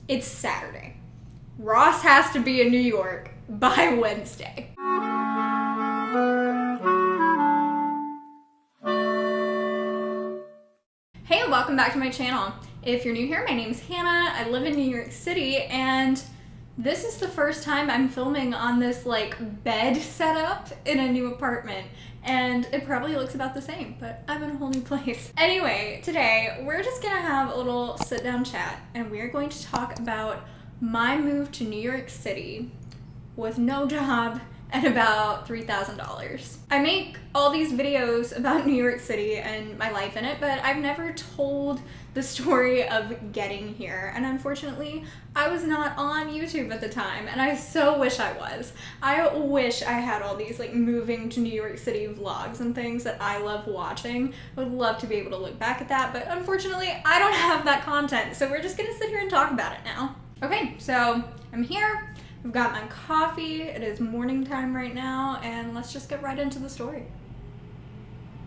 It's Saturday. Ross has to be in New York by Wednesday. Hey, welcome back to my channel. If you're new here, my name's Hannah. I live in New York City, and this is the first time I'm filming on this bed setup in a new apartment. And it probably looks about the same, but I'm in a whole new place. Anyway, today we're just gonna have a little sit down chat, and we're going to talk about my move to New York City with no job and about $3,000. I make all these videos about New York City and my life in it, but I've never told the story of getting here. And unfortunately, I was not on YouTube at the time, and I so wish I was. I wish I had all these moving to New York City vlogs and things that I love watching. I would love to be able to look back at that, but unfortunately, I don't have that content. So we're just gonna sit here and talk about it now. Okay, so I'm here. I've got my coffee. It is morning time right now, and let's just get right into the story.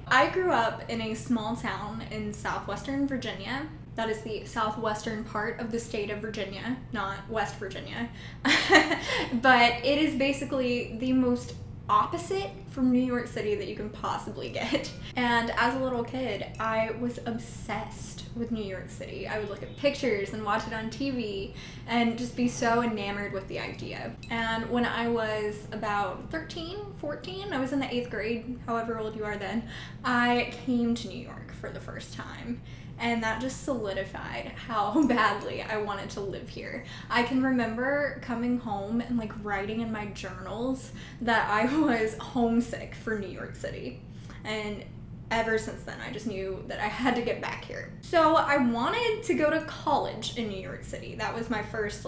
I grew up in a small town in southwestern Virginia. That is the southwestern part of the state of Virginia, not West Virginia. But it is basically the most opposite from New York City that you can possibly get. And as a little kid, I was obsessed with New York City. I would look at pictures and watch it on TV and just be so enamored with the idea. And when I was about 13, 14, I was in the 8th grade, however old you are then, I came to New York for the first time. And that just solidified how badly I wanted to live here. I can remember coming home and writing in my journals that I was homesick for New York City. And ever since then, I just knew that I had to get back here. So I wanted to go to college in New York City. That was my first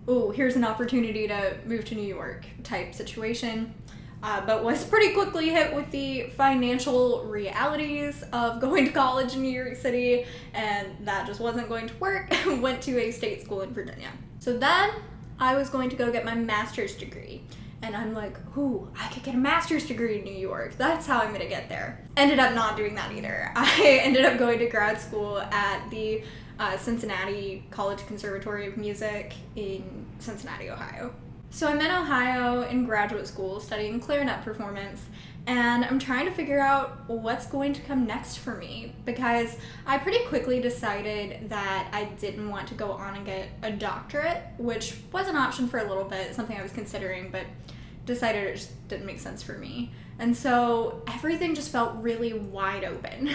oh, here's an opportunity to move to New York type situation. But was pretty quickly hit with the financial realities of going to college in New York City, and that just wasn't going to work. Went to a state school in Virginia. So then I was going to go get my master's degree. And I'm like, ooh, I could get a master's degree in New York. That's how I'm gonna get there. Ended up not doing that either. I ended up going to grad school at the Cincinnati College Conservatory of Music in Cincinnati, Ohio. So I'm in Ohio in graduate school studying clarinet performance, and I'm trying to figure out what's going to come next for me, because I pretty quickly decided that I didn't want to go on and get a doctorate, which was an option for a little bit, something I was considering, but decided it just didn't make sense for me. And so everything just felt really wide open.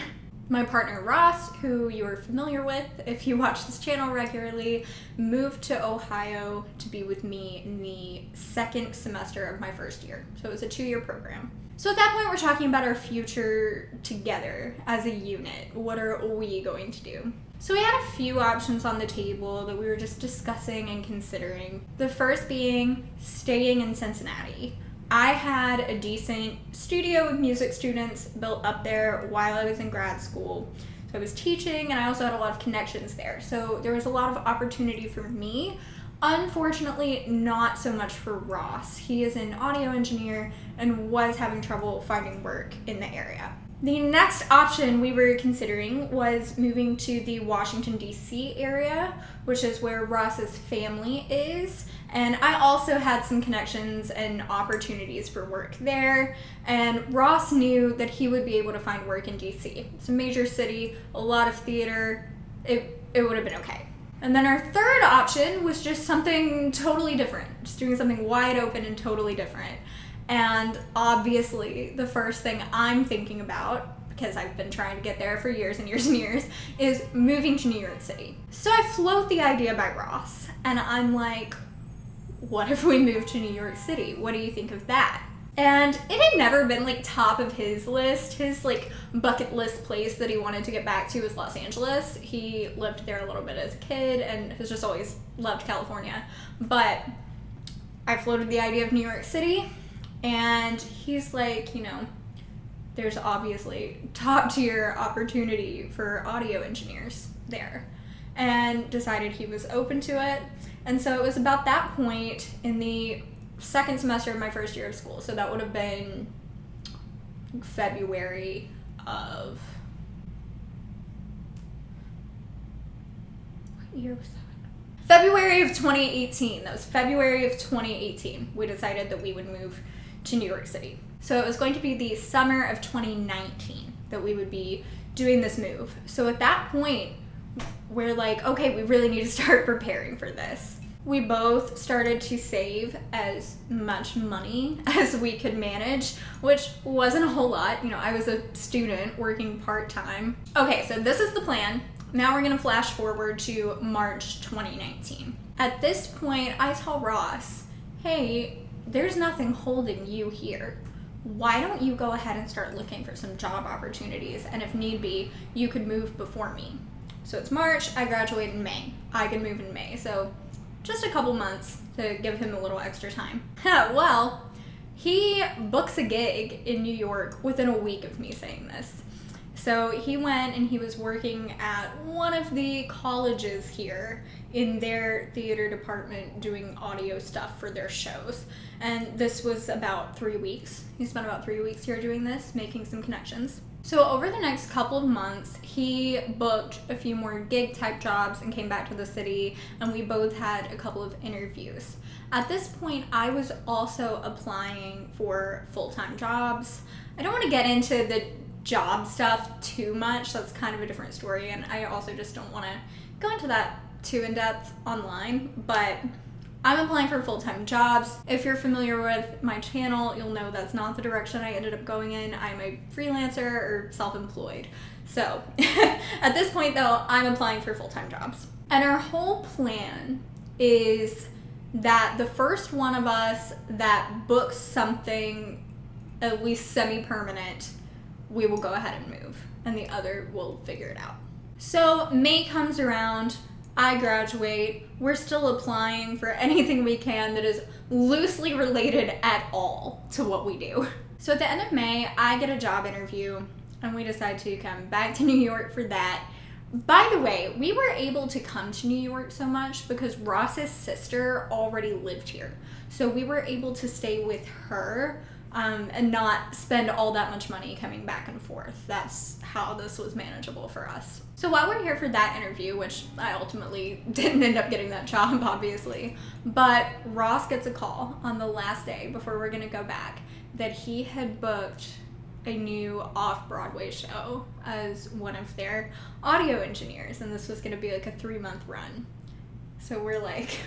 My partner Ross, who you are familiar with if you watch this channel regularly, moved to Ohio to be with me in the second semester of my first year. So it was a 2-year program. So at that point, we're talking about our future together as a unit. What are we going to do? So we had a few options on the table that we were just discussing and considering. The first being staying in Cincinnati. I had a decent studio with music students built up there while I was in grad school. So I was teaching, and I also had a lot of connections there. So there was a lot of opportunity for me. Unfortunately, not so much for Ross. He is an audio engineer and was having trouble finding work in the area. The next option we were considering was moving to the Washington, D.C. area, which is where Ross's family is. And I also had some connections and opportunities for work there. And Ross knew that he would be able to find work in D.C. It's a major city, a lot of theater. It would have been okay. And then our third option was just something totally different, just doing something wide open and totally different. And obviously, the first thing I'm thinking about, because I've been trying to get there for years and years and years, is moving to New York City. So I float the idea by Ross, and I'm like, what if we moved to New York City? What do you think of that? And it had never been top of his list. His bucket list place that he wanted to get back to was Los Angeles. He lived there a little bit as a kid and has just always loved California. But I floated the idea of New York City. And he's like, there's obviously top tier opportunity for audio engineers there, and decided he was open to it. And so it was about that point in the second semester of my first year of school. So that would have been February of, what year was that? February of 2018. That was February of 2018. We decided that we would move to New York City. So it was going to be the summer of 2019 that we would be doing this move. So at that point, we're like, okay, we really need to start preparing for this. We both started to save as much money as we could manage, which wasn't a whole lot. You know, I was a student working part-time. Okay, so this is the plan. Now we're gonna flash forward to March 2019. At this point, I tell Ross, hey, there's nothing holding you here. Why don't you go ahead and start looking for some job opportunities? And if need be, you could move before me. So it's March, I graduate in May. I can move in May, so just a couple months to give him a little extra time. Well, he books a gig in New York within a week of me saying this. So he went and he was working at one of the colleges here in their theater department doing audio stuff for their shows. And this was about 3 weeks. He spent about 3 weeks here doing this, making some connections. So over the next couple of months, he booked a few more gig type jobs and came back to the city, and we both had a couple of interviews. At this point, I was also applying for full-time jobs. I don't want to get into the job stuff too much. That's kind of a different story, and I also just don't want to go into that too in depth online, but I'm applying for full-time jobs. If you're familiar with my channel, you'll know that's not the direction I ended up going in. I'm a freelancer or self-employed. So at this point though, I'm applying for full-time jobs. And our whole plan is that the first one of us that books something at least semi-permanent, we will go ahead and move, and the other will figure it out. So May comes around, I graduate, we're still applying for anything we can that is loosely related at all to what we do. So at the end of May, I get a job interview and we decide to come back to New York for that. By the way, we were able to come to New York so much because Ross's sister already lived here. So we were able to stay with her and not spend all that much money coming back and forth. That's how this was manageable for us. So while we're here for that interview, which I ultimately didn't end up getting that job, obviously, but Ross gets a call on the last day before we're gonna go back that he had booked a new off-Broadway show as one of their audio engineers, and this was gonna be like a 3-month run. So we're like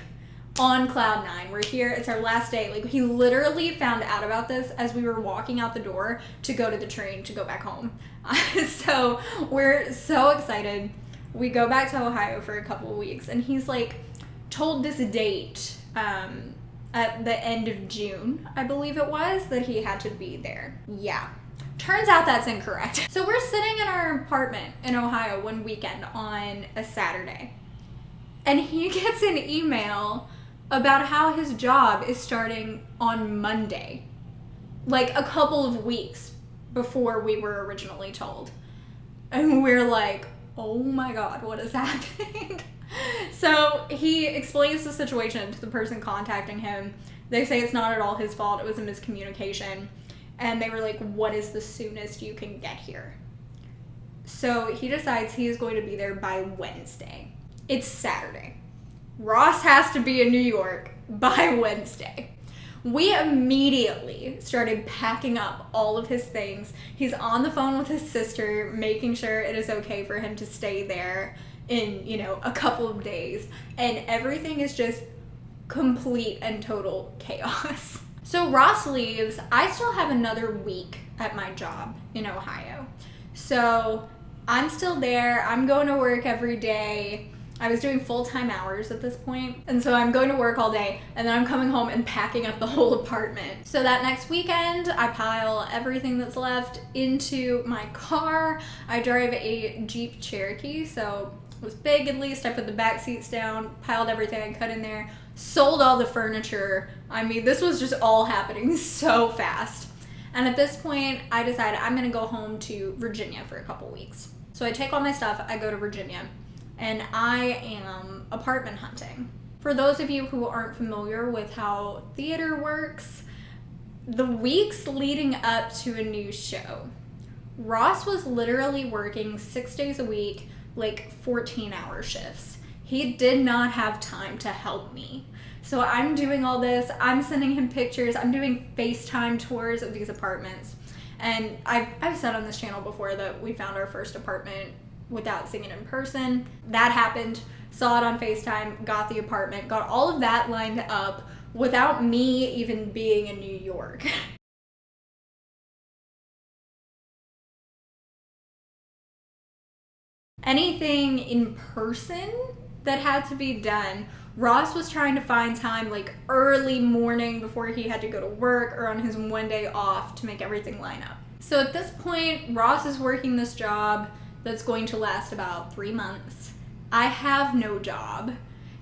on cloud 9. We're here, it's our last day. Like, he literally found out about this as we were walking out the door to go to the train to go back home. So we're so excited. We go back to Ohio for a couple of weeks, and he's like told this date at the end of June, I believe it was, that he had to be there. Yeah. Turns out that's incorrect. So we're sitting in our apartment in Ohio one weekend on a Saturday, and he gets an email about how his job is starting on Monday, like a couple of weeks before we were originally told. And we're like, oh my God, what is happening? So he explains the situation to the person contacting him. They say it's not at all his fault, it was a miscommunication. And they were like, what is the soonest you can get here? So he decides he is going to be there by Wednesday. It's Saturday. Ross has to be in New York by Wednesday. We immediately started packing up all of his things. He's on the phone with his sister, making sure it is okay for him to stay there in, you know, a couple of days. And everything is just complete and total chaos. So Ross leaves. I still have another week at my job in Ohio. So I'm still there. I'm going to work every day. I was doing full-time hours at this point, and so I'm going to work all day, and then I'm coming home and packing up the whole apartment. So that next weekend, I pile everything that's left into my car. I drive a Jeep Cherokee, so it was big at least. I put the back seats down, piled everything I could in there, sold all the furniture. I mean, this was just all happening so fast. And at this point, I decided I'm gonna go home to Virginia for a couple weeks. So I take all my stuff, I go to Virginia, and I am apartment hunting. For those of you who aren't familiar with how theater works, the weeks leading up to a new show, Ross was literally working 6 days a week, like 14-hour shifts. he did not have time to help me. So I'm doing all this, I'm sending him pictures, I'm doing FaceTime tours of these apartments. And I've said on this channel before that we found our first apartment without seeing it in person. That happened, saw it on FaceTime, got the apartment, got all of that lined up without me even being in New York. Anything in person that had to be done, Ross was trying to find time like early morning before he had to go to work or on his one day off to make everything line up. So at this point, Ross is working this job that's going to last about 3 months. I have no job,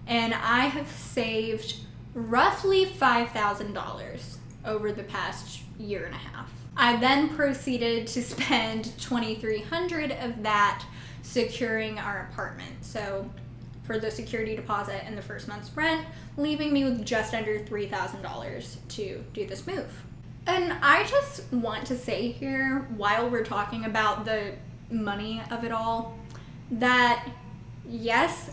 and I have saved roughly $5,000 over the past year and a half. I then proceeded to spend $2,300 of that securing our apartment. So for the security deposit and the first month's rent, leaving me with just under $3,000 to do this move. And I just want to say here, while we're talking about the money of it all, that yes,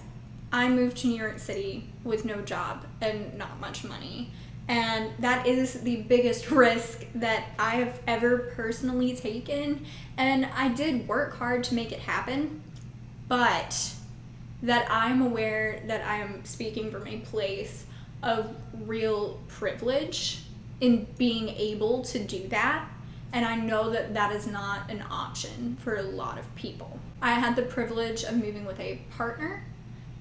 I moved to New York City with no job and not much money. And that is the biggest risk that I have ever personally taken. And I did work hard to make it happen, but that I'm aware that I am speaking from a place of real privilege in being able to do that. And I know that that is not an option for a lot of people. I had the privilege of moving with a partner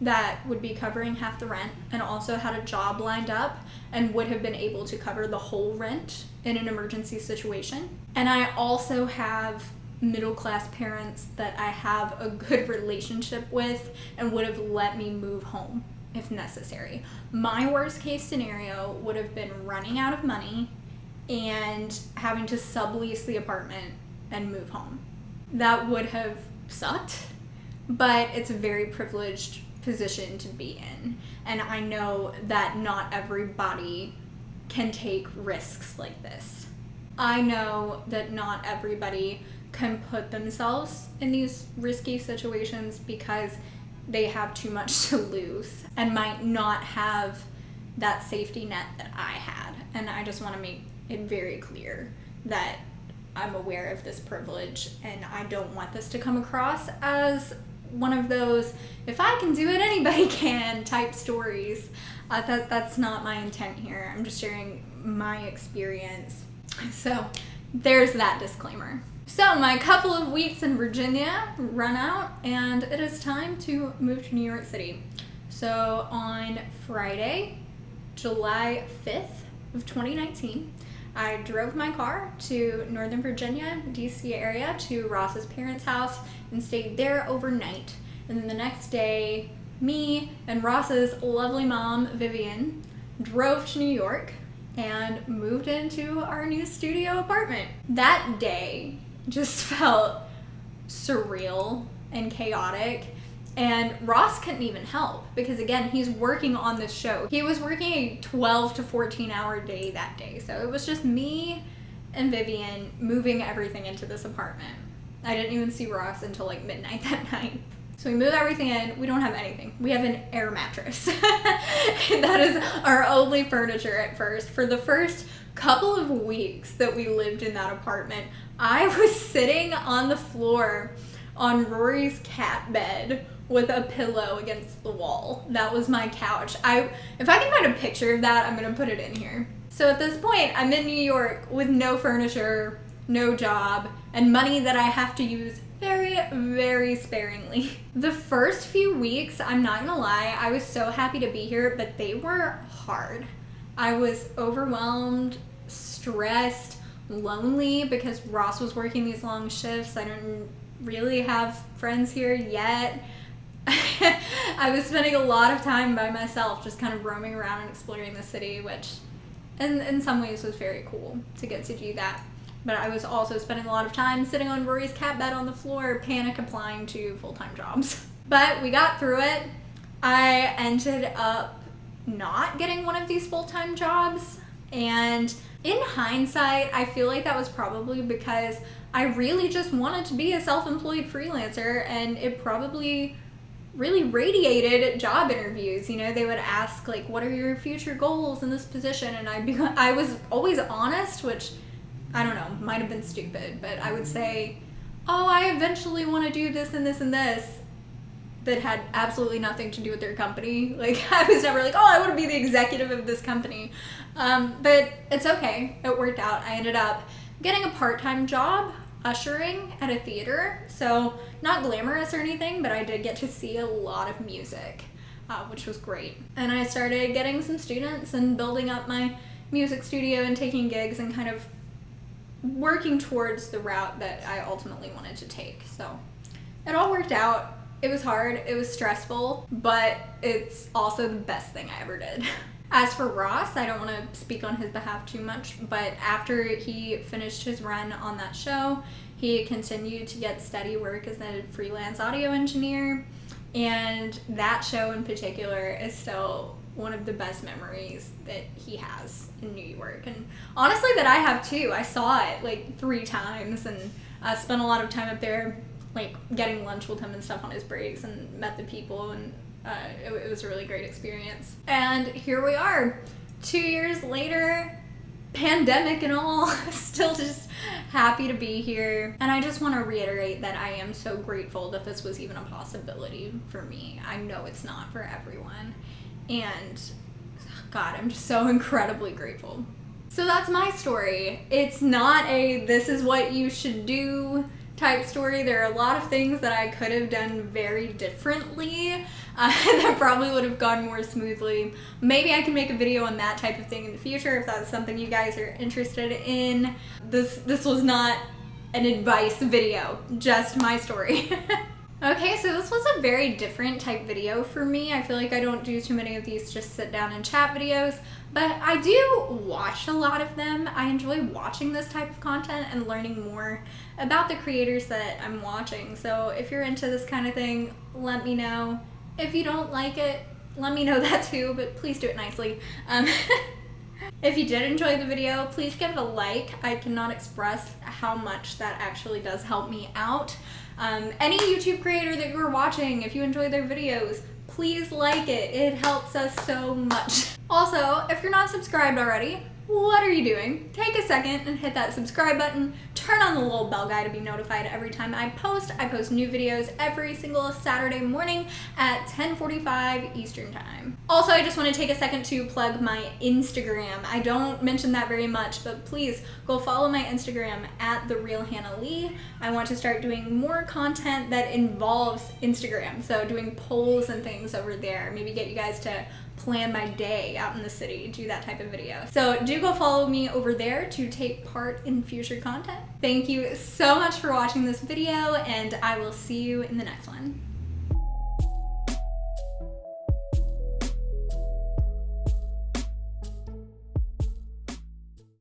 that would be covering half the rent and also had a job lined up and would have been able to cover the whole rent in an emergency situation. And I also have middle-class parents that I have a good relationship with and would have let me move home if necessary. My worst case scenario would have been running out of money and having to sublease the apartment and move home. That would have sucked, but it's a very privileged position to be in. And I know that not everybody can take risks like this. I know that not everybody can put themselves in these risky situations because they have too much to lose and might not have that safety net that I had. And I just want to make it very clear that I'm aware of this privilege and I don't want this to come across as one of those if I can do it anybody can type stories. That's not my intent here. I'm just sharing my experience. So there's that disclaimer. So my couple of weeks in Virginia run out and it is time to move to New York City. So on Friday, July 5th of 2019, I drove my car to Northern Virginia, DC area, to Ross's parents' house and stayed there overnight. And then the next day, me and Ross's lovely mom, Vivian, drove to New York and moved into our new studio apartment. That day just felt surreal and chaotic. And Ross couldn't even help because, again, he's working on this show. He was working a 12 to 14 hour day that day. So it was just me and Vivian moving everything into this apartment. I didn't even see Ross until like midnight that night. So we move everything in. We don't have anything. We have an air mattress. That is our only furniture at first. For the first couple of weeks that we lived in that apartment, I was sitting on the floor on Rory's cat bed with a pillow against the wall. That was my couch. If I can find a picture of that, I'm gonna put it in here. So at this point, I'm in New York with no furniture, no job, and money that I have to use very, very sparingly. The first few weeks, I'm not gonna lie, I was so happy to be here, but they were hard. I was overwhelmed, stressed, lonely because Ross was working these long shifts. I didn't really have friends here yet. I was spending a lot of time by myself, just kind of roaming around and exploring the city, which in some ways was very cool to get to do that. But I was also spending a lot of time sitting on Rory's cat bed on the floor, panic applying to full-time jobs. But we got through it. I ended up not getting one of these full-time jobs. And in hindsight, I feel like that was probably because I really just wanted to be a self-employed freelancer, and it probably really radiated job interviews. You know, they would ask like, what are your future goals in this position? And I was always honest, which I don't know, might have been stupid, but I would say, oh, I eventually want to do this and this and this, that had absolutely nothing to do with their company. Like, I was never like, oh, I want to be the executive of this company. But it's okay. It worked out. I ended up getting a part-time job ushering at a theater. So not glamorous or anything, but I did get to see a lot of music, which was great. And I started getting some students and building up my music studio and taking gigs and kind of working towards the route that I ultimately wanted to take. So it all worked out. It was hard, it was stressful, but it's also the best thing I ever did. As for Ross, I don't want to speak on his behalf too much, but after he finished his run on that show, he continued to get steady work as a freelance audio engineer, and that show in particular is still one of the best memories that he has in New York, and honestly that I have too. I saw it like 3 times and spent a lot of time up there, like getting lunch with him and stuff on his breaks, and met the people, and it was a really great experience. And here we are, 2 years later, pandemic and all, still just happy to be here. And I just want to reiterate that I am so grateful that this was even a possibility for me. I know it's not for everyone, and God, I'm just so incredibly grateful. So that's my story. It's not a this is what you should do type story. There are a lot of things that I could have done very differently that probably would have gone more smoothly. Maybe I can make a video on that type of thing in the future if that's something you guys are interested in. This was not an advice video, just my story. Okay, so this was a very different type video for me. I feel like I don't do too many of these just sit down and chat videos, but I do watch a lot of them. I enjoy watching this type of content and learning more about the creators that I'm watching. So if you're into this kind of thing, let me know. If you don't like it, let me know that too, but please do it nicely. If you did enjoy the video, please give it a like. I cannot express how much that actually does help me out. Any YouTube creator that you're watching, if you enjoy their videos, please like it. It helps us so much. Also, if you're not subscribed already, what are you doing? Take a second and hit that subscribe button. Turn on the little bell guy to be notified every time I post. I post new videos every single Saturday morning at 10:45 Eastern Time. Also, I just want to take a second to plug my Instagram. I don't mention that very much, but please go follow my Instagram at @TheRealHannahLee. I want to start doing more content that involves Instagram, so doing polls and things over there. Maybe get you guys to plan my day out in the city, do that type of video. So do go follow me over there to take part in future content. Thank you so much for watching this video, and I will see you in the next one.